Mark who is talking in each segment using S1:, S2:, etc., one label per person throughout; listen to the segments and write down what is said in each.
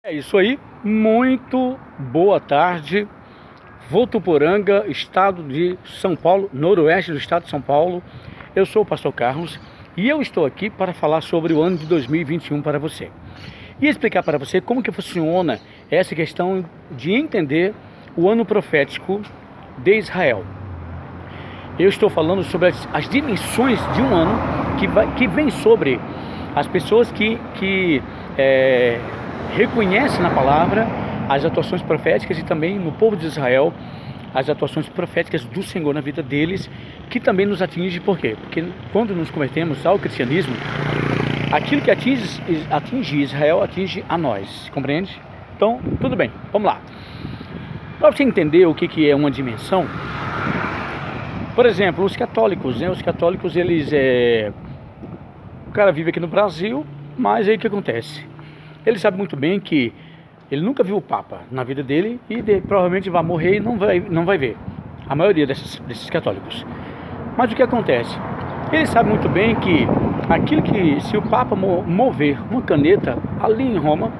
S1: É isso aí, muito boa tarde, Votuporanga, estado de São Paulo, noroeste do estado de São Paulo. Eu sou o pastor Carlos e eu estou aqui para falar sobre o ano de 2021 para você. E explicar para você como que funciona essa questão de entender o ano profético de Israel. Eu estou falando sobre as dimensões de um ano que vem sobre as pessoas que reconhecem na palavra as atuações proféticas e também no povo de Israel as atuações proféticas do Senhor na vida deles, que também nos atinge. Por quê? Porque quando nos convertemos ao cristianismo, aquilo que atinge Israel atinge a nós, compreende? Então, tudo bem, vamos lá. Para você entender o que é uma dimensão, por exemplo, os católicos, né? Os católicos, eles o cara vive aqui no Brasil, mas aí o que acontece? Ele sabe muito bem que ele nunca viu o Papa na vida dele e provavelmente vai morrer e não vai ver. A maioria desses católicos. Mas o que acontece? Ele sabe muito bem que se o Papa mover uma caneta ali em Roma,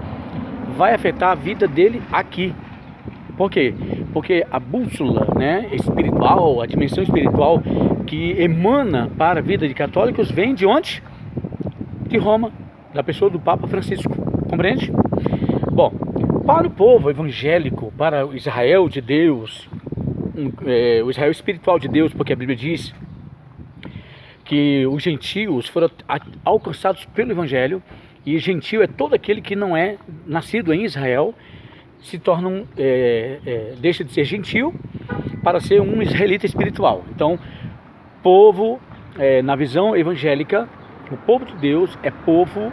S1: vai afetar a vida dele aqui. Por quê? Porque a bússola, né, espiritual, a dimensão espiritual que emana para a vida de católicos vem de onde? De Roma, da pessoa do Papa Francisco, compreende? Bom, para o povo evangélico, para o Israel de Deus, o Israel espiritual de Deus, porque a Bíblia diz que os gentios foram alcançados pelo Evangelho, e gentio é todo aquele que não é nascido em Israel, se torna deixa de ser gentio para ser um israelita espiritual. Então, povo, na visão evangélica, o povo de Deus é povo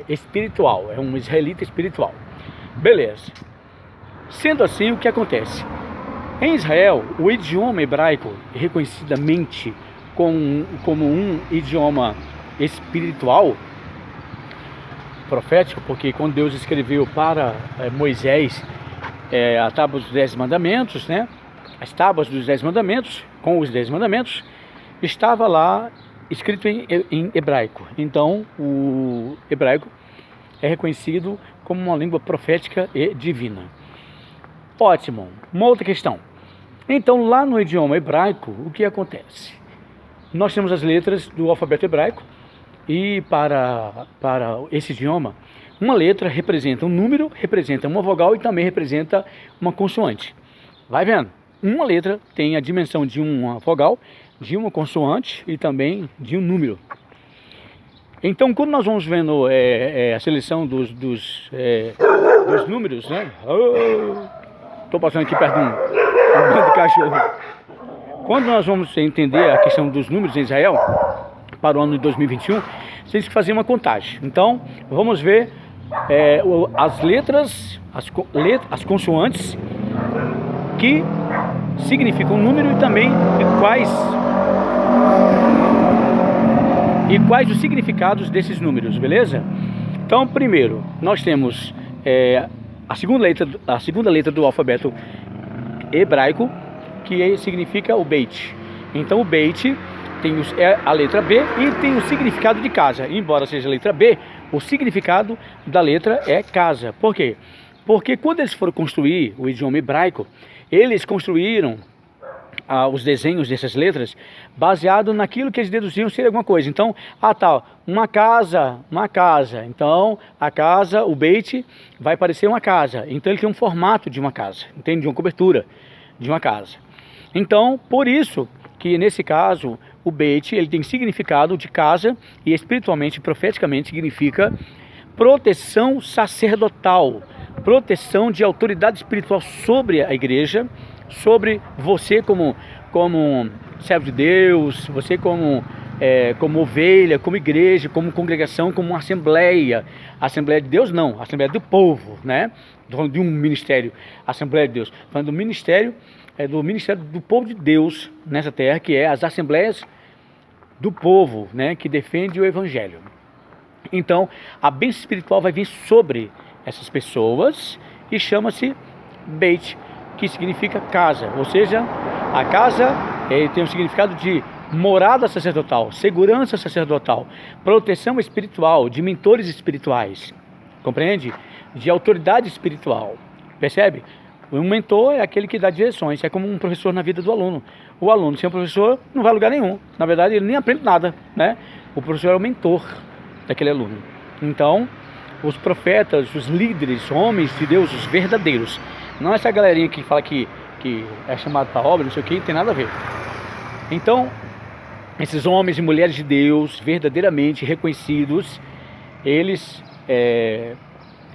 S1: espiritual, é um israelita espiritual. Beleza. Sendo assim, o que acontece? Em Israel, o idioma hebraico, reconhecidamente como um idioma espiritual, profético, porque quando Deus escreveu para Moisés a tábua dos 10 mandamentos, né? As tábuas dos 10 mandamentos, com os 10 mandamentos, estava lá escrito em hebraico. Então, o hebraico é reconhecido como uma língua profética e divina. Ótimo. Uma outra questão. Então, lá no idioma hebraico, o que acontece? Nós temos as letras do alfabeto hebraico e para esse idioma, uma letra representa um número, representa uma vogal e também representa uma consoante. Vai vendo? Uma letra tem a dimensão de uma vogal, de uma consoante e também de um número. Então, quando nós vamos vendo a seleção dos números, né? Estou passando aqui perto de um bando de cachorro. Quando nós vamos entender a questão dos números em Israel, para o ano de 2021, você tem que fazer uma contagem. Então, vamos ver as letras, as consoantes que significam um número e também quais os significados desses números, beleza? Então, primeiro, nós temos a segunda letra do alfabeto hebraico, que significa o Beit. Então, o Beit tem a letra B e tem o significado de casa. Embora seja a letra B, o significado da letra é casa. Por quê? Porque quando eles foram construir o idioma hebraico, eles construíram os desenhos dessas letras baseado naquilo que eles deduziam ser alguma coisa. Então, uma casa. Então, a casa, o Beit, vai parecer uma casa. Então, ele tem um formato de uma casa, entende? De uma cobertura de uma casa. Então, por isso que nesse caso, o Beit, ele tem significado de casa e espiritualmente, profeticamente, significa proteção sacerdotal, proteção de autoridade espiritual sobre a igreja, sobre você como servo de Deus, você como ovelha, como igreja, como congregação, como uma assembleia. Assembleia de Deus não, Assembleia do povo, né? Falando de um ministério, Assembleia de Deus. Falando do ministério do povo de Deus nessa terra, que é as assembleias do povo, né? Que defende o evangelho. Então, a bênção espiritual vai vir sobre essas pessoas e chama-se Beit, que significa casa. Ou seja, a casa tem o significado de morada sacerdotal, segurança sacerdotal, proteção espiritual, de mentores espirituais. compreende? De autoridade espiritual, percebe? Um mentor é aquele que dá direções, é como um professor na vida do aluno. O aluno sem um professor não vai a lugar nenhum, na verdade ele nem aprende nada, né? O professor é o mentor daquele aluno. Então, os profetas, os líderes, homens de Deus, os verdadeiros, não essa galerinha que fala que é chamado para obra, não sei o que, não tem nada a ver. Então, esses homens e mulheres de Deus, verdadeiramente reconhecidos, eles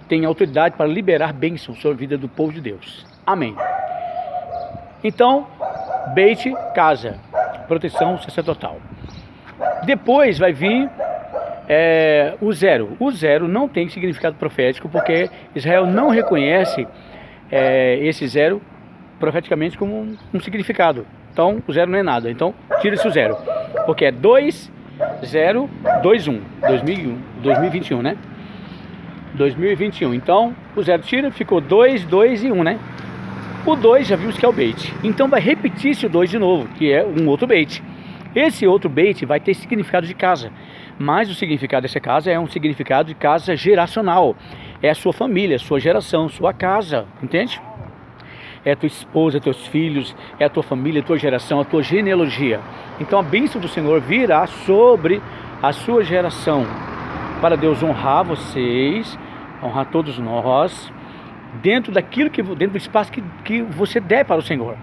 S1: têm autoridade para liberar bênçãos sobre a vida do povo de Deus. Amém. Então, Beit, casa, proteção sacerdotal. Depois vai vir o zero. O zero não tem significado profético, porque Israel não reconhece esse zero profeticamente como um significado. Então, o zero não é nada. Então, tira-se o zero. Porque é 2021, 2021, né? 2021. Então, o zero tira, ficou 2, 2 e 1, né? O 2 já vimos que é o Beit. Então, vai repetir-se o 2 de novo, que é um outro Beit. Esse outro Beit vai ter significado de casa. Mas o significado dessa casa é um significado de casa geracional. É a sua família, sua geração, sua casa. Entende? É a tua esposa, teus filhos, é a tua família, a tua geração, a tua genealogia. Então a bênção do Senhor virá sobre a sua geração, para Deus honrar vocês, honrar todos nós, dentro do espaço que você der para o Senhor.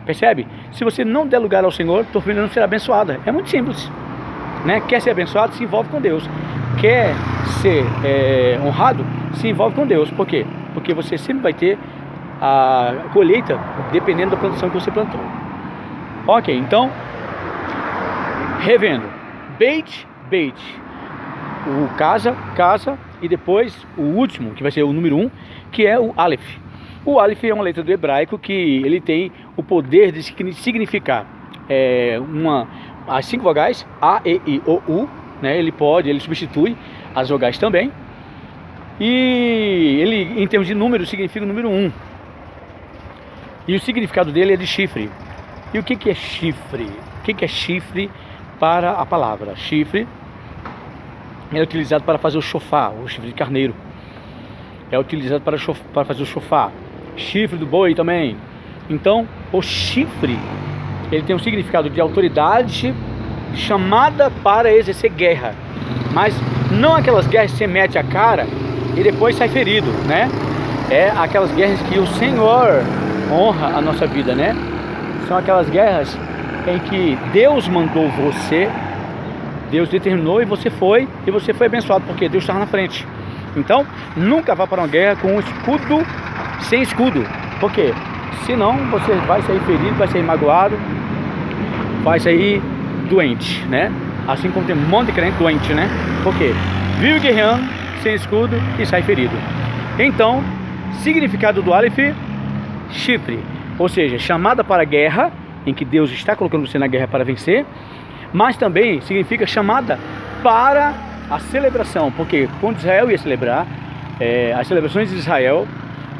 S1: Percebe? Se você não der lugar ao Senhor, tua família não será abençoada. É muito simples, né? Quer ser abençoado? Se envolve com Deus. Quer ser honrado? Se envolve com Deus. Por quê? Porque você sempre vai ter a colheita dependendo da produção que você plantou. Ok, então, revendo, Beit, o casa, e depois o último, que vai ser o número 1, que é o Aleph. O Aleph é uma letra do hebraico que ele tem o poder de significar as 5 vogais, A, E, I, O, U, né? Ele substitui as vogais também. E ele, em termos de número, significa o número 1. E o significado dele é de chifre. E o que é chifre? O que é chifre para a palavra? Chifre é utilizado para fazer o shofar, o chifre de carneiro. É utilizado para fazer o shofar. Chifre do boi também. Então, o chifre, ele tem um significado de autoridade chamada para exercer guerra. Mas não aquelas guerras que você mete a cara e depois sai ferido, né? É aquelas guerras que o Senhor honra a nossa vida, né? São aquelas guerras em que Deus mandou você, Deus determinou e você foi abençoado, porque Deus estava na frente. Então, nunca vá para uma guerra com um escudo, sem escudo. Por quê? Senão você vai sair ferido, vai sair magoado, vai sair doente, né? Assim como tem um monte de crente doente, né? Por quê? Vive guerreando, sem escudo e sai ferido. Então, significado do Aleph, chifre, ou seja, chamada para a guerra, em que Deus está colocando você na guerra para vencer, mas também significa chamada para a celebração, porque quando Israel ia celebrar, as celebrações de Israel,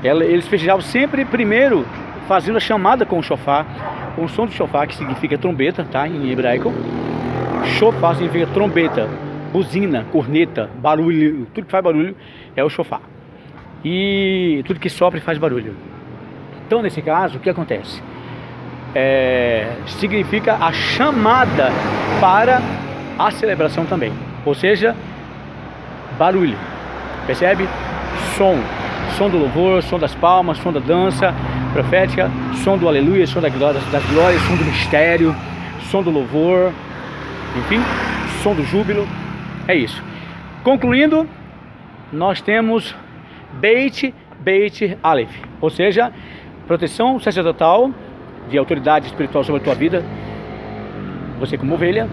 S1: eles festejavam sempre primeiro fazendo a chamada com o shofar, com o som do shofar, que significa trombeta, tá, em hebraico. Shofar significa trombeta, buzina, corneta, barulho, tudo que faz barulho é o shofar. E tudo que sopra e faz barulho. Então, nesse caso, o que acontece? Significa a chamada para a celebração também. Ou seja, barulho. Percebe? Som do louvor, som das palmas, som da dança profética, som do aleluia, som das glórias, som do mistério, som do louvor, enfim, som do júbilo. É isso. Concluindo, nós temos Beit Aleph, ou seja, proteção sacerdotal, de autoridade espiritual sobre a tua vida, você como ovelha.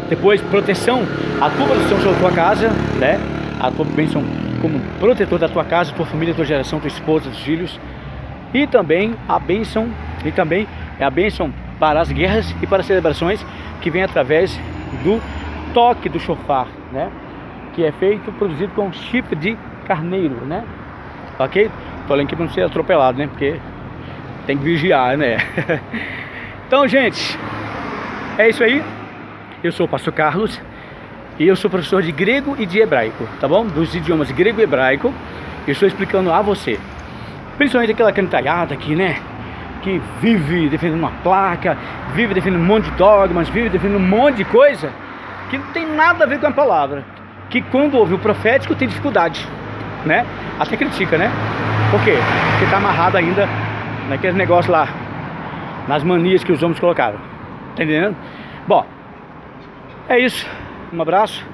S1: Depois, proteção, a tua proteção sobre a tua casa, né? A tua bênção como protetor da tua casa, tua família, tua geração, tua esposa, teus filhos. E também a bênção para as guerras e para as celebrações, que vem através do toque do shofar, né? Que é produzido com chifre de carneiro, né? Ok? Tô olhando aqui para não ser atropelado, né? Porque tem que vigiar, né? Então, gente, é isso aí. Eu sou o pastor Carlos E eu sou professor de grego e de hebraico, tá bom? Dos idiomas grego e hebraico. Eu estou explicando a você. Principalmente aquela cantalhada aqui, né? Que vive defendendo uma placa, vive defendendo um monte de dogmas, vive defendendo um monte de coisa que não tem nada a ver com a palavra. Que quando ouve o profético tem dificuldade, né? Até critica, né? Por quê? Porque está amarrado ainda naquele negócio lá, nas manias que os homens colocaram. Tá entendendo? Bom, é isso. Um abraço.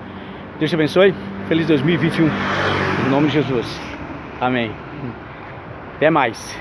S1: Deus te abençoe. Feliz 2021. Em nome de Jesus. Amém. Até mais.